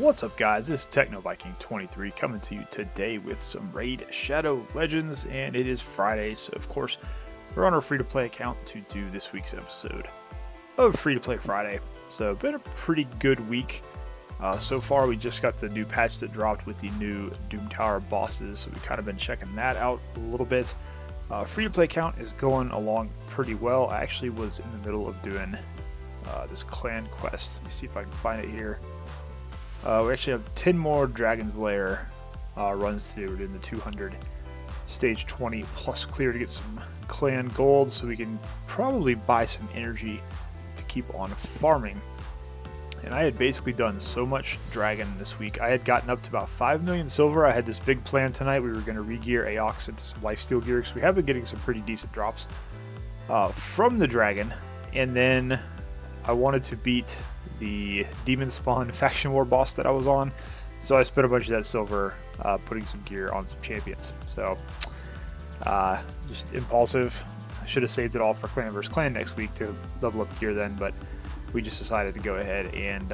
What's up, guys? This is TechnoViking23 coming to you today with some Raid Shadow Legends, and it is Friday, so of course we're on our free-to-play account to do this week's episode of Free-to-Play Friday. So been a pretty good week so far. We just got the new patch that dropped with the new Doom Tower bosses, so we've kind of been checking that out a little bit. Free-to-play account is going along pretty well. I actually was in the middle of doing this clan quest. Let me see if I can find it here. We actually have 10 more Dragon's Lair runs to do. We're doing the 200 stage 20 plus clear to get some clan gold, so we can probably buy some energy to keep on farming. And I had basically done so much dragon this week. I had gotten up to about 5 million silver. I had this big plan tonight. We were going to re-gear Aox into some lifesteal gear, because we have been getting some pretty decent drops from the dragon. And then I wanted to beat the Demon Spawn Faction War boss that I was on, so I spent a bunch of that silver putting some gear on some champions. So just impulsive. I should have saved it all for clan vs clan next week to level up gear then, but we just decided to go ahead and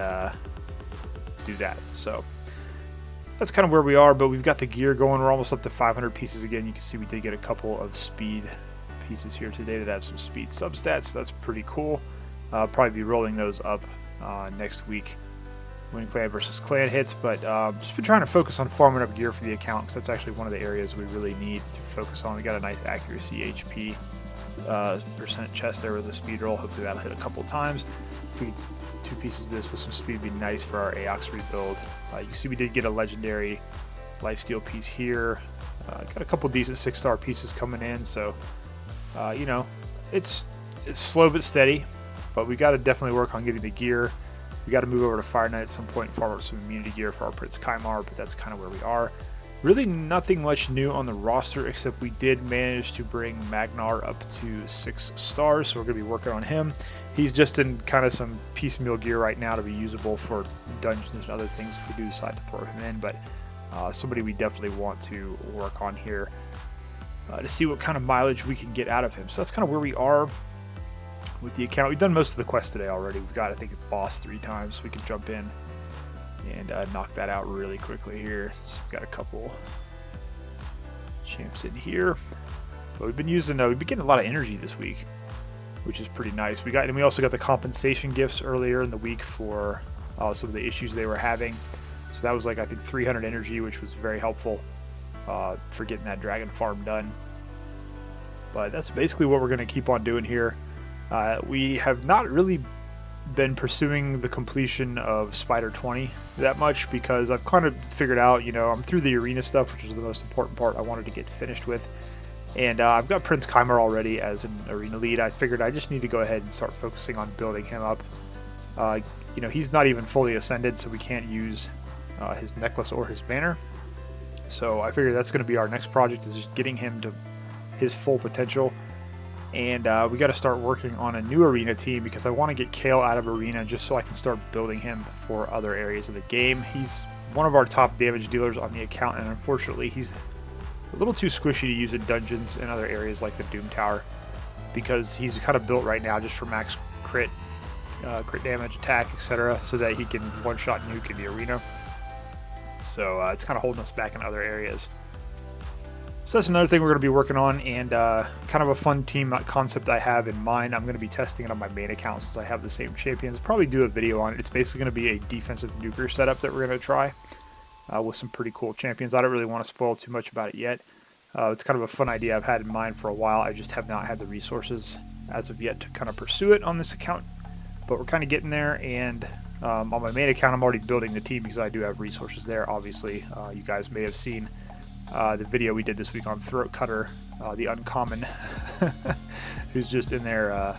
do that. So that's kind of where we are, but we've got the gear going. We're almost up to 500 pieces again. You can see we did get a couple of speed pieces here today that have some speed substats. That's pretty cool. Probably be rolling those up next week when clan versus clan hits, but just been trying to focus on farming up gear for the account, because that's actually one of the areas we really need to focus on. We got a nice accuracy HP percent chest there with a speed roll. Hopefully that'll hit a couple times. If we get 2 pieces of this with some speed, would be nice for our Aox rebuild. You can see we did get a legendary lifesteal piece here. Got a couple decent 6-star pieces coming in, so you know, it's slow but steady. But we got to definitely work on getting the gear. We got to move over to Fire Knight at some point and farm up some immunity gear for our Prince Kaimar, but that's kind of where we are. Really nothing much new on the roster, except we did manage to bring Magnar up to 6 stars, so we're going to be working on him. He's just in kind of some piecemeal gear right now to be usable for dungeons and other things if we do decide to throw him in, but somebody we definitely want to work on here to see what kind of mileage we can get out of him. So that's kind of where we are with the account. We've done most of the quests today already. We've got, I think, a boss 3 times, so we can jump in and knock that out really quickly here. So we've got a couple champs in here. But we've been using, we've been getting a lot of energy this week, which is pretty nice. We also got the compensation gifts earlier in the week for some of the issues they were having. So that was like, I think, 300 energy, which was very helpful for getting that dragon farm done. But that's basically what we're going to keep on doing here. We have not really been pursuing the completion of Spider 20 that much, because I've kind of figured out, you know, I'm through the arena stuff, which is the most important part I wanted to get finished with. And I've got Prince Kaimar already as an arena lead. I figured I just need to go ahead and start focusing on building him up. You know, he's not even fully ascended, so we can't use his necklace or his banner. So I figured that's going to be our next project, is just getting him to his full potential. And we got to start working on a new arena team, because I want to get Kale out of arena just so I can start building him for other areas of the game. He's one of our top damage dealers on the account, and unfortunately he's a little too squishy to use in dungeons and other areas like the Doom Tower, because he's kind of built right now just for max crit damage, attack, etc., so that he can one-shot nuke in the arena. So it's kind of holding us back in other areas. So that's another thing we're going to be working on, and kind of a fun team concept I have in mind. I'm going to be testing it on my main account since I have the same champions. Probably do a video on it. It's basically going to be a defensive nuker setup that we're going to try with some pretty cool champions. I don't really want to spoil too much about it yet. It's kind of a fun idea I've had in mind for a while. I just have not had the resources as of yet to kind of pursue it on this account. But we're kind of getting there, and on my main account I'm already building the team, because I do have resources there, obviously. You guys may have seen the video we did this week on Throat Cutter, the uncommon, who's just in there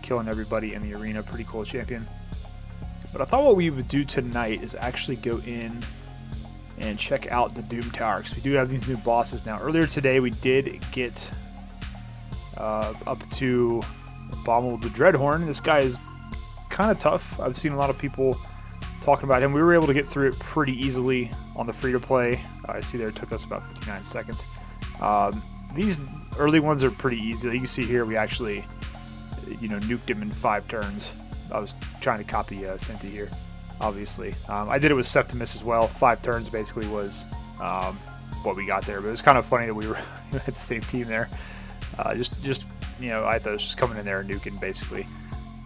killing everybody in the arena. Pretty cool champion. But I thought what we would do tonight is actually go in and check out the Doom Tower, because we do have these new bosses now. Earlier today we did get up to Abominable the Dreadhorn. This guy is kind of tough. I've seen a lot of people talking about him. We were able to get through it pretty easily on the free-to-play. I see there it took us about 59 seconds. These early ones are pretty easy. You can see here we actually, you know, nuked him in 5 turns. I was trying to copy Cinti here. obviously. I did it with Septimus as well. 5 turns basically was what we got there. But it was kind of funny that we were at the same team there. Just you know, I thought it was just coming in there and nuking basically.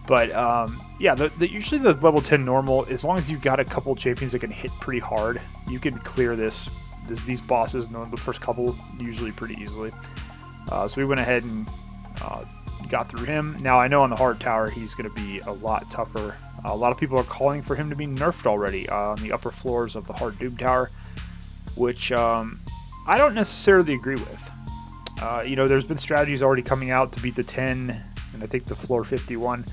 But yeah, usually the level 10 normal, as long as you've got a couple champions that can hit pretty hard, you can clear these bosses, the first couple, usually pretty easily. So we went ahead and got through him. Now I know on the hard tower he's going to be a lot tougher. A lot of people are calling for him to be nerfed already on the upper floors of the hard Doom Tower, which I don't necessarily agree with. You know, there's been strategies already coming out to beat the 10 and I think the floor 51.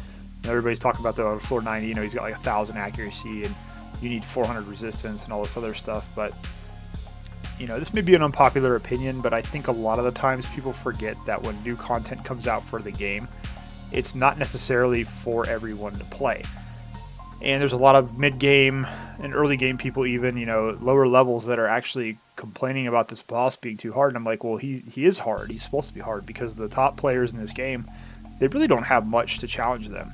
Everybody's talking about the floor 90, you know, he's got like 1,000 accuracy and you need 400 resistance and all this other stuff. But, you know, this may be an unpopular opinion, but I think a lot of the times people forget that when new content comes out for the game, it's not necessarily for everyone to play. And there's a lot of mid-game and early-game people even, you know, lower levels that are actually complaining about this boss being too hard. And I'm like, well, he is hard. He's supposed to be hard because the top players in this game, they really don't have much to challenge them.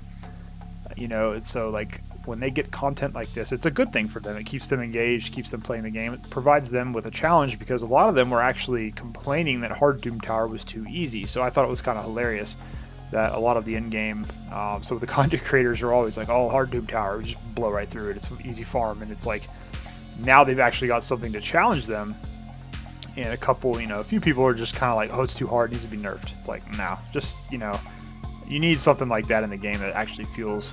You know, so like when they get content like this, it's a good thing for them. It keeps them engaged, keeps them playing the game. It provides them with a challenge because a lot of them were actually complaining that hard Doom Tower was too easy. So I thought it was kind of hilarious that a lot of the in-game, so the content creators are always like, oh, hard Doom Tower, we just blow right through it. It's an easy farm. And it's like, now they've actually got something to challenge them. And a couple, you know, a few people are just kind of like, oh, it's too hard, it needs to be nerfed. It's like, no, just, you know, you need something like that in the game that actually feels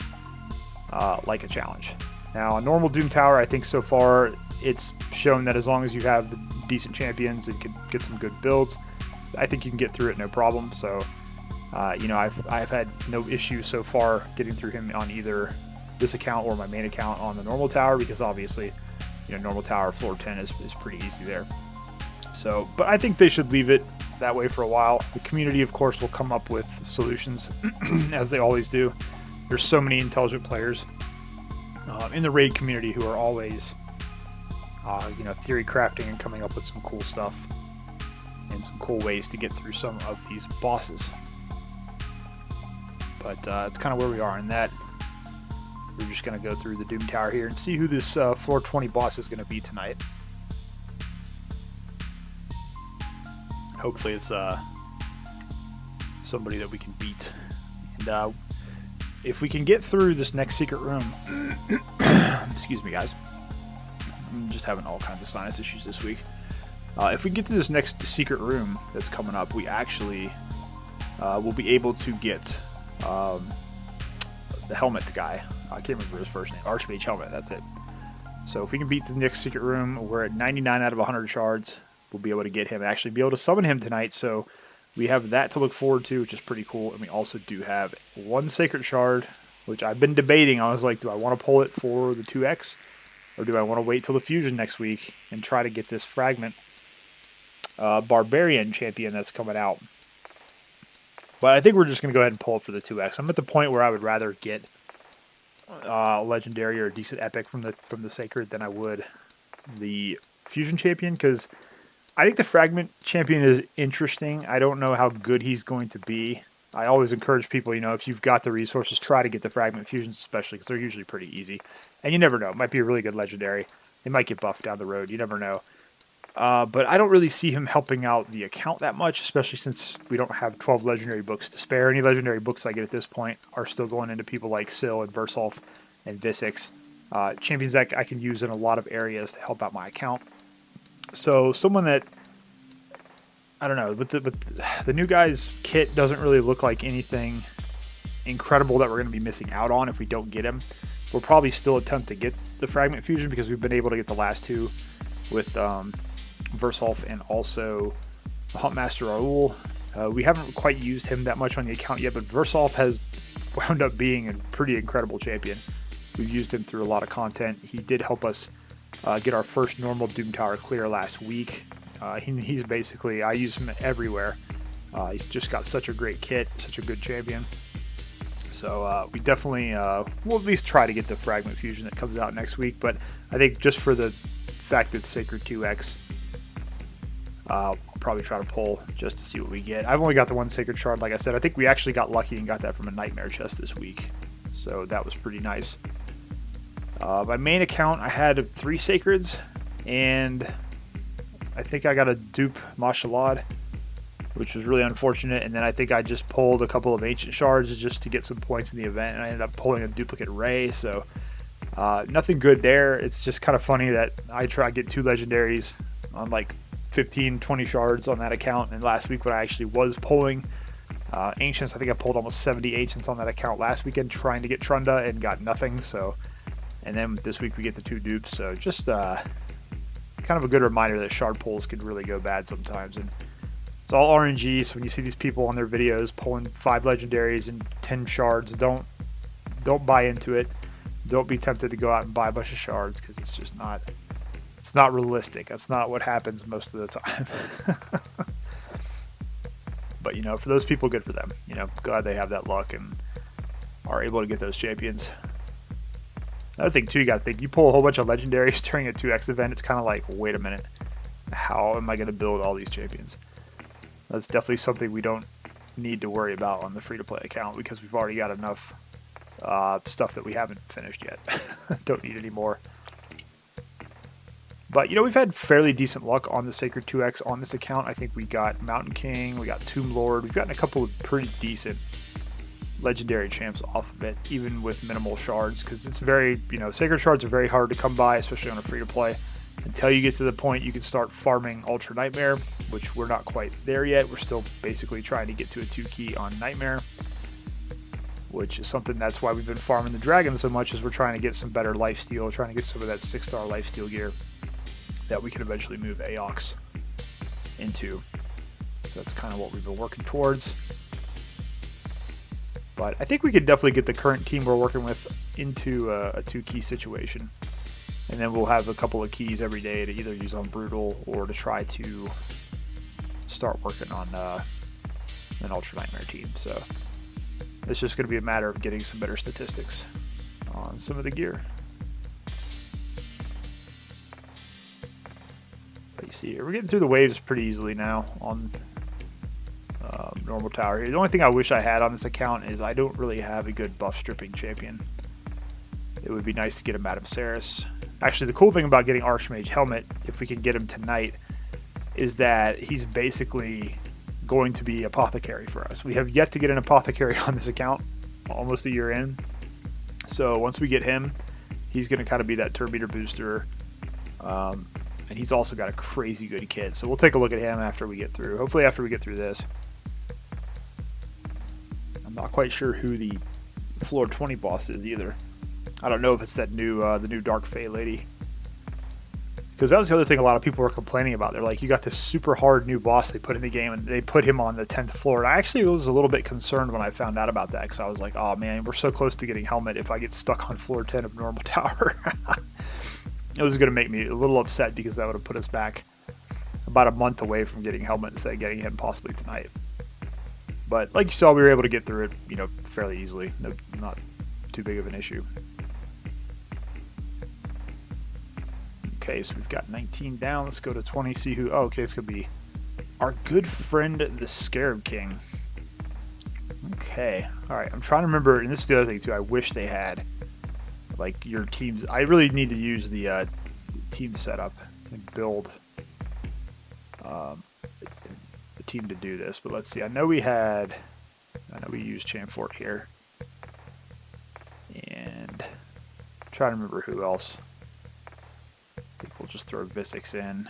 like a challenge. Now, on normal Doom Tower, I think so far it's shown that as long as you have the decent champions and can get some good builds, I think you can get through it no problem. So, you know, I've had no issue so far getting through him on either this account or my main account on the normal tower because obviously, you know, normal tower floor 10 is pretty easy there. So, but I think they should leave it that way for a while. The community, of course, will come up with solutions as they always do. There's so many intelligent players in the raid community who are always, you know, theory crafting and coming up with some cool stuff and some cool ways to get through some of these bosses. But it's kind of where we are in that. We're just going to go through the Doom Tower here and see who this floor 20 boss is going to be tonight. Hopefully it's somebody that we can beat. And if we can get through this next secret room, excuse me guys, I'm just having all kinds of sinus issues this week. If we get to this next secret room that's coming up, we actually will be able to get the helmet guy. I can't remember his first name. Archmage helmet, that's it. So if we can beat the next secret room, we're at 99 out of 100 shards. We'll be able to get him, actually be able to summon him tonight. So we have that to look forward to, which is pretty cool. And we also do have one sacred shard, which I've been debating. I was like, do I want to pull it for the 2X? Or do I want to wait till the fusion next week and try to get this fragment barbarian champion that's coming out? But I think we're just going to go ahead and pull it for the 2X. I'm at the point where I would rather get a legendary or a decent epic from the sacred than I would the fusion champion, because I think the fragment champion is interesting. I don't know how good he's going to be. I always encourage people, you know, if you've got the resources, try to get the fragment fusions, especially because they're usually pretty easy. And you never know. It might be a really good legendary. They might get buffed down the road. You never know. But I don't really see him helping out the account that much, especially since we don't have 12 legendary books to spare. Any legendary books I get at this point are still going into people like Syl and Versolf and Visix. Champions that I can use in a lot of areas to help out my account. So someone that, I don't know, but the new guy's kit doesn't really look like anything incredible that we're going to be missing out on if we don't get him. We'll probably still attempt to get the fragment fusion because we've been able to get the last two with Versolf and also Huntmaster Raoul. We haven't quite used him that much on the account yet, but Versolf has wound up being a pretty incredible champion. We've used him through a lot of content. He did help us get our first normal Doom Tower clear last week. He's basically, I use him everywhere. He's just got such a great kit, such a good champion. So we definitely will at least try to get the fragment fusion that comes out next week. But I think just for the fact that Sacred 2X, I'll probably try to pull just to see what we get. I've only got the one Sacred Shard, like I said. I think we actually got lucky and got that from a Nightmare chest this week. So that was pretty nice. My main account, I had 3 Sacreds, and I think I got a dupe Mashalad, which was really unfortunate. And then I think I just pulled a couple of Ancient Shards just to get some points in the event, and I ended up pulling a duplicate Ray, so nothing good there. It's just kind of funny that I try to get 2 legendaries on like 15, 20 shards on that account, and last week when I actually was pulling Ancients, I think I pulled almost 70 Ancients on that account last weekend trying to get Trunda and got nothing. So, and then this week we get the 2 dupes, so just kind of a good reminder that shard pulls can really go bad sometimes, and it's all RNG. So when you see these people on their videos pulling 5 legendaries and 10 shards, don't buy into it. Don't be tempted to go out and buy a bunch of shards, because it's just not, it's not realistic. That's not what happens most of the time. But, you know, for those people, good for them. You know, glad they have that luck and are able to get those champions. Another thing, too, you got to think, you pull a whole bunch of legendaries during a 2x event, it's kind of like, wait a minute, how am I going to build all these champions? That's definitely something we don't need to worry about on the free-to-play account, because we've already got enough stuff that we haven't finished yet. Don't need any more. But, you know, we've had fairly decent luck on the Sacred 2X on this account. I think we got Mountain King, we got Tomb Lord, we've gotten a couple of pretty decent legendary champs off of it, even with minimal shards, because it's very, you know, Sacred Shards are very hard to come by, especially on a free-to-play, until you get to the point you can start farming Ultra Nightmare, which we're not quite there yet. We're still basically trying to get to a 2-key on Nightmare, which is something, that's why we've been farming the Dragon so much, is we're trying to get some better lifesteal, trying to get some of that 6-star lifesteal gear that we can eventually move Aox into. So that's kind of what we've been working towards. But I think we could definitely get the current team we're working with into a 2-key situation. And then we'll have a couple of keys every day to either use on Brutal or to try to start working on an Ultra Nightmare team. So it's just going to be a matter of getting some better statistics on some of the gear. But you see here, we're getting through the waves pretty easily now on normal tower here. The only thing I wish I had on this account is I don't really have a good buff stripping champion. It would be nice to get a Madame Ceres. Actually, the cool thing about getting Archmage Helmet, if we can get him tonight, is that he's basically going to be Apothecary for us. We have yet to get an Apothecary on this account, almost a year in. So once we get him, he's going to kind of be that turn meter booster. And he's also got a crazy good kit. So we'll take a look at him after we get through. Hopefully after we get through this. I'm not quite sure who the floor 20 boss is either. I don't know if it's that new the new Dark Fae lady. Because that was the other thing a lot of people were complaining about. They're like, you got this super hard new boss they put in the game, and they put him on the 10th floor. And I actually was a little bit concerned when I found out about that, because I was like, oh man, we're so close to getting Helmet if I get stuck on floor 10 of normal tower. It was going to make me a little upset, because that would have put us back about a month away from getting Helmet instead of getting him possibly tonight. But like you saw, we were able to get through it, you know, fairly easily. No, not too big of an issue. Okay, so we've got 19 down. Let's go to 20, see who... Oh, okay, it's going to be our good friend, the Scarab King. Okay, alright, I'm trying to remember, and this is the other thing too, I wish they had, like, your teams... I really need to use the team setup and build the team to do this, but let's see. I know we used Chamfort here. And I'm trying to remember who else. I think we'll just throw Visix in.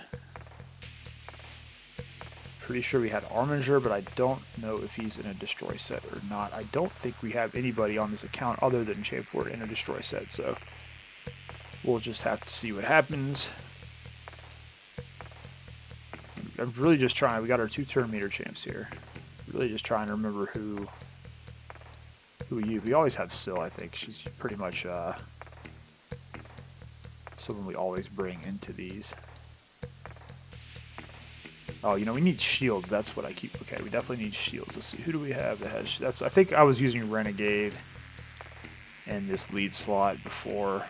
Pretty sure we had Arminger, but I don't know if he's in a destroy set or not. I don't think we have anybody on this account other than Chamfort in a destroy set, so we'll just have to see what happens. I'm really just trying, we got our 2 turn meter champs here. Really just trying to remember who we use. We always have Syl, I think. She's pretty much someone we always bring into these. Oh, you know, we need shields. That's what I keep... Okay, we definitely need shields. Let's see. Who do we have that has... That's... I think I was using Renegade in this lead slot before,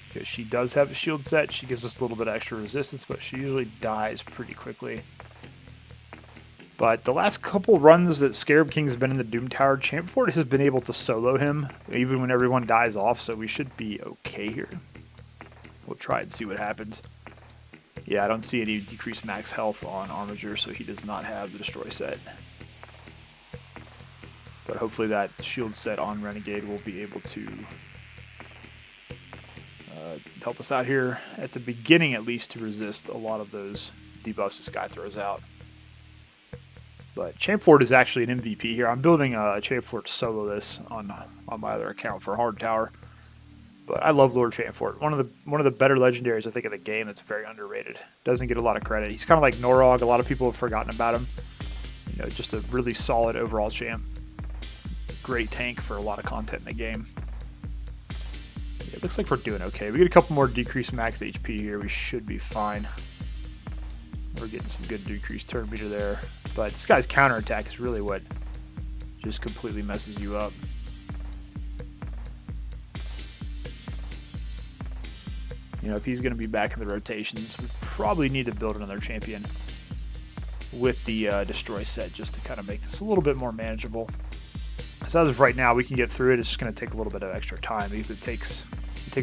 because she does have a shield set. She gives us a little bit extra resistance, but she usually dies pretty quickly. But the last couple runs that Scarab King's been in the Doom Tower, Champ Fort has been able to solo him, even when everyone dies off, so we should be okay here. We'll try and see what happens. Yeah, I don't see any decreased max health on Armager, so he does not have the Destroy set. But hopefully that shield set on Renegade will be able to help us out here at the beginning, at least, to resist a lot of those debuffs the Sky throws out. But Champ Fort is actually an MVP here. I'm building a Champ Fort to solo this on my other account for Hard Tower. But I love Lord Champ Fort. One of the better legendaries, I think, in the game that's very underrated. Doesn't get a lot of credit. He's kind of like Norog. A lot of people have forgotten about him. You know, just a really solid overall champ. Great tank for a lot of content in the game. Yeah, it looks like we're doing okay. We get a couple more decreased max HP here. We should be fine. We're getting some good decreased turn meter there. But this guy's counterattack is really what just completely messes you up. You know, if he's going to be back in the rotations, we probably need to build another champion with the Destroy set just to kind of make this a little bit more manageable. So as of right now, we can get through it. It's just going to take a little bit of extra time because it takes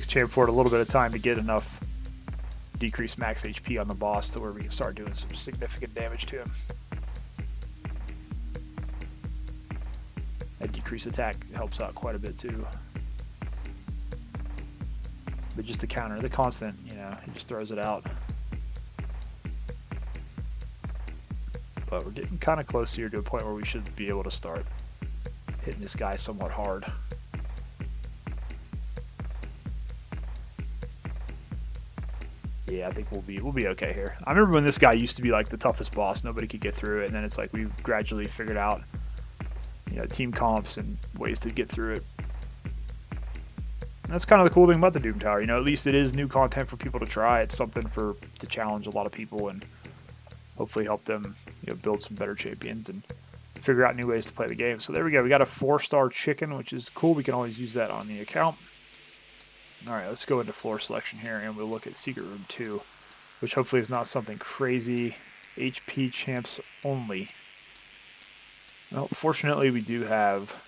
Champ Fort a little bit of time to get enough decreased max HP on the boss to where we can start doing some significant damage to him. That decreased attack helps out quite a bit too. But just the counter, the constant, you know, he just throws it out. But we're getting kind of close here to a point where we should be able to start hitting this guy somewhat hard. Yeah, I think we'll be okay here. I remember when this guy used to be like the toughest boss, nobody could get through it, and then it's like we've gradually figured out, you know, team comps and ways to get through it. And that's kind of the cool thing about the Doom Tower. You know, at least it is new content for people to try. It's something to challenge a lot of people and hopefully help them, you know, build some better champions and figure out new ways to play the game. So there we go. We got a 4-star chicken, which is cool. We can always use that on the account. All right, let's go into floor selection here, and we'll look at Secret Room 2, which hopefully is not something crazy. HP champs only. Well, fortunately, we do have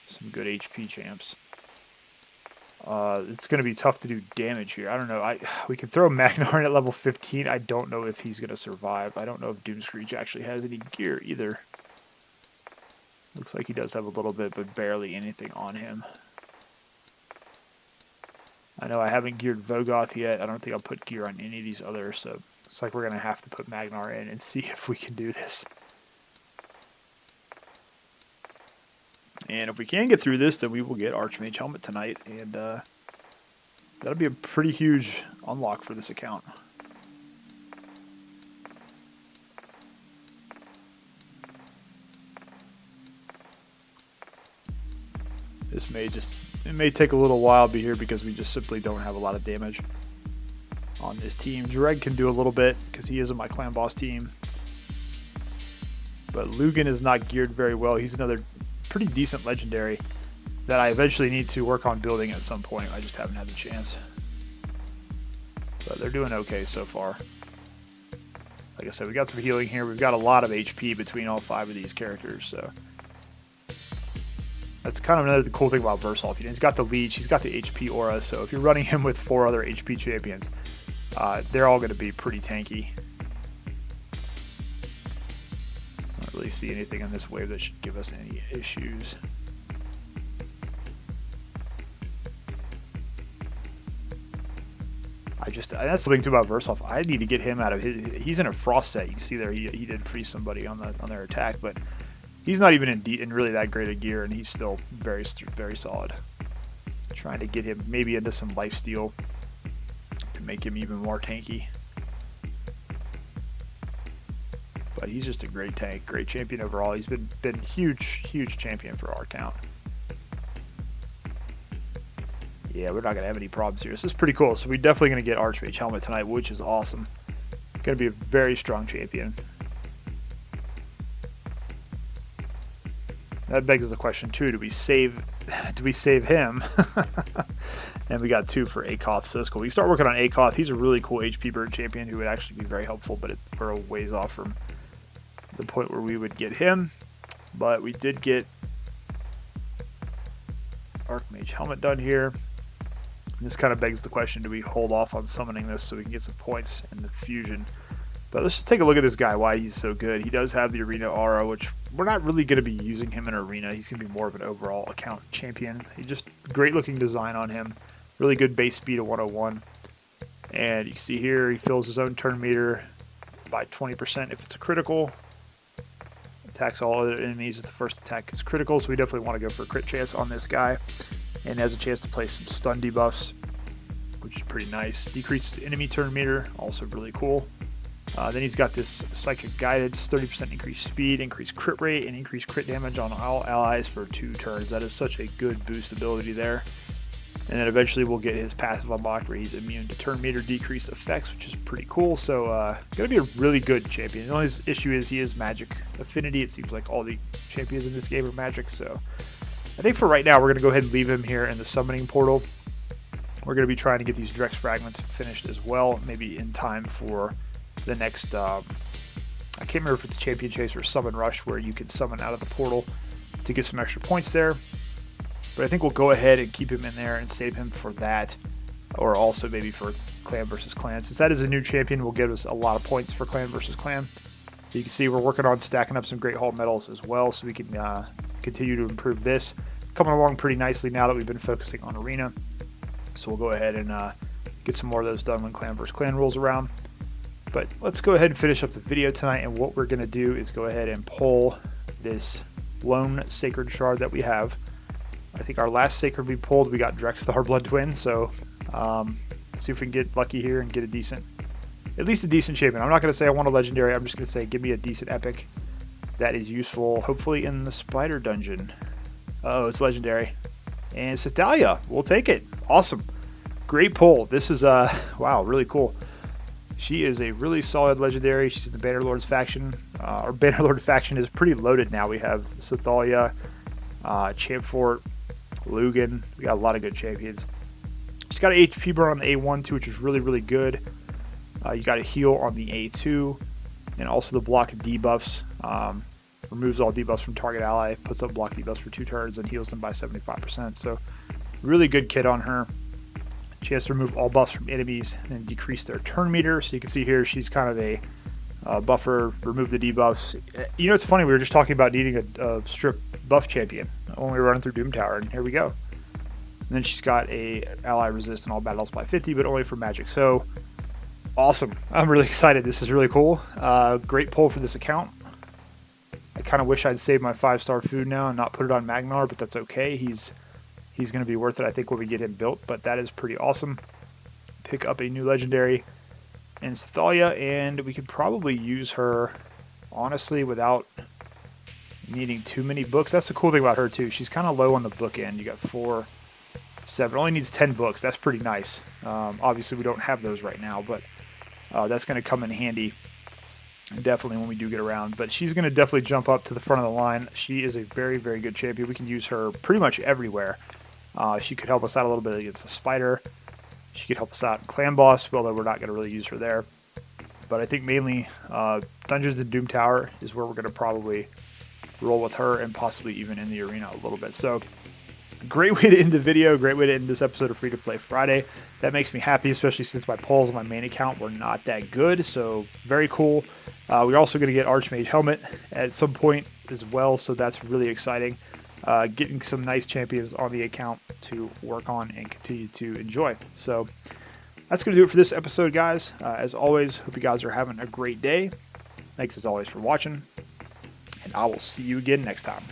some good HP champs. It's going to be tough to do damage here. I don't know. We can throw Magnar in at level 15. I don't know if he's going to survive. I don't know if Doomscreech actually has any gear either. Looks like he does have a little bit, but barely anything on him. I know I haven't geared Vogoth yet. I don't think I'll put gear on any of these others, so it's like we're going to have to put Magnar in and see if we can do this. And if we can get through this, then we will get Archmage Helmet tonight, and that'll be a pretty huge unlock for this account. This may take a little while to be here because we just simply don't have a lot of damage on this team. Dreg can do a little bit because he is on my clan boss team. But Lugan is not geared very well. He's another pretty decent legendary that I eventually need to work on building at some point. I just haven't had the chance. But they're doing okay so far. Like I said, we got some healing here. We've got a lot of HP between all 5 of these characters, so that's kind of another cool thing about Versolf. You know, he's got the leech, he's got the HP aura, so if you're running him with 4 other HP champions, they're all going to be pretty tanky. I don't really see anything in this wave that should give us any issues. That's the thing too about Versolf. I need to get him out of he's in a frost set. You can see there he did freeze somebody on their attack, but he's not even in really that great a gear, and he's still very solid. Trying to get him maybe into some lifesteal to make him even more tanky. But he's just a great tank, great champion overall. He's been huge champion for our account. Yeah, we're not going to have any problems here. This is pretty cool. So we're definitely going to get Archmage Helmet tonight, which is awesome. Going to be a very strong champion. That begs the question too: Do we save him? And we got 2 for Akoth, so that's cool. We start working on Akoth. He's a really cool HP bird champion who would actually be very helpful, but we're a ways off from the point where we would get him. But we did get Archmage helmet done here. This kind of begs the question, do we hold off on summoning this so we can get some points in the fusion? But let's just take a look at this guy, why he's so good. He does have the arena aura, which we're not really going to be using him in arena. He's going to be more of an overall account champion. He's just great looking design on him. Really good base speed of 101. And you can see here he fills his own turn meter by 20% if it's a critical. Attacks all other enemies if the first attack is critical, so we definitely want to go for a crit chance on this guy. And has a chance to play some stun debuffs, which is pretty nice. Decreased enemy turn meter, also really cool. Then he's got this psychic guidance, 30% increased speed, increased crit rate, and increased crit damage on all allies for 2 turns. That is such a good boost ability there. And then eventually we'll get his passive unlocked where he's immune to turn meter decreased effects, which is pretty cool. So going to be a really good champion. The only issue is he is magic affinity. It seems like all the champions in this game are magic, so I think for right now, we're going to go ahead and leave him here in the summoning portal. We're going to be trying to get these Drex fragments finished as well, maybe in time for the next, I can't remember if it's Champion Chase or Summon Rush, where you can summon out of the portal to get some extra points there. But I think we'll go ahead and keep him in there and save him for that, or also maybe for Clan versus Clan. Since that is a new champion, will give us a lot of points for Clan versus Clan. You can see we're working on stacking up some Great Hall medals as well, so we can continue to improve this. Coming along pretty nicely now that we've been focusing on arena. So we'll go ahead and get some more of those done when Clan vs. Clan rolls around. But let's go ahead and finish up the video tonight, and what we're going to do is go ahead and pull this lone sacred shard that we have. I think our last sacred we pulled, we got Drex the Blood Twin, so let's see if we can get lucky here and get at least a decent champion. I'm not going to say I want a legendary, I'm just going to say give me a decent epic that is useful, hopefully in the spider dungeon. Oh, it's legendary. And Sethallia, we'll take it. Awesome. Great pull. This is, wow, really cool. She is a really solid legendary. She's in the Bannerlord's faction. Our Bannerlord faction is pretty loaded now. We have Sethallia, Champfort, Lugan. We got a lot of good champions. She's got an HP burn on the A1 too, which is really, really good. You got a heal on the A2, and also the block debuffs. Removes all debuffs from target ally, puts up block debuffs for 2 turns, and heals them by 75%. So really good kit on her. She has to remove all buffs from enemies and decrease their turn meter. So you can see here she's kind of a buffer, remove the debuffs. You know, it's funny, we were just talking about needing a strip buff champion when we were running through Doom Tower, and here we go. And then she's got a ally resist in all battles by 50, but only for magic. So awesome. I'm really excited. This is really cool. Great pull for this account. I kind of wish I'd saved my 5-star food now and not put it on Magnar, but that's okay. He's going to be worth it, I think, when we get him built, but that is pretty awesome. Pick up a new legendary in Sethallia, and we could probably use her, honestly, without needing too many books. That's the cool thing about her, too. She's kind of low on the book end. You got 4, 7. Only needs 10 books. That's pretty nice. Obviously, we don't have those right now, but that's going to come in handy. Definitely when we do get around, but she's going to definitely jump up to the front of the line. She is a very, very good champion. We can use her pretty much everywhere. She could help us out a little bit against the spider. She could help us out in Clan Boss, although we're not going to really use her there. But I think mainly Dungeons and Doom Tower is where we're going to probably roll with her, and possibly even in the arena a little bit. So great way to end the video, great way to end this episode of Free to Play Friday. That makes me happy, especially since my polls on my main account were not that good. So very cool. We're also going to get Archmage helmet at some point as well, so that's really exciting. Getting some nice champions on the account to work on and continue to enjoy. So that's going to do it for this episode, guys. As always, hope you guys are having a great day. Thanks as always for watching, and I will see you again next time.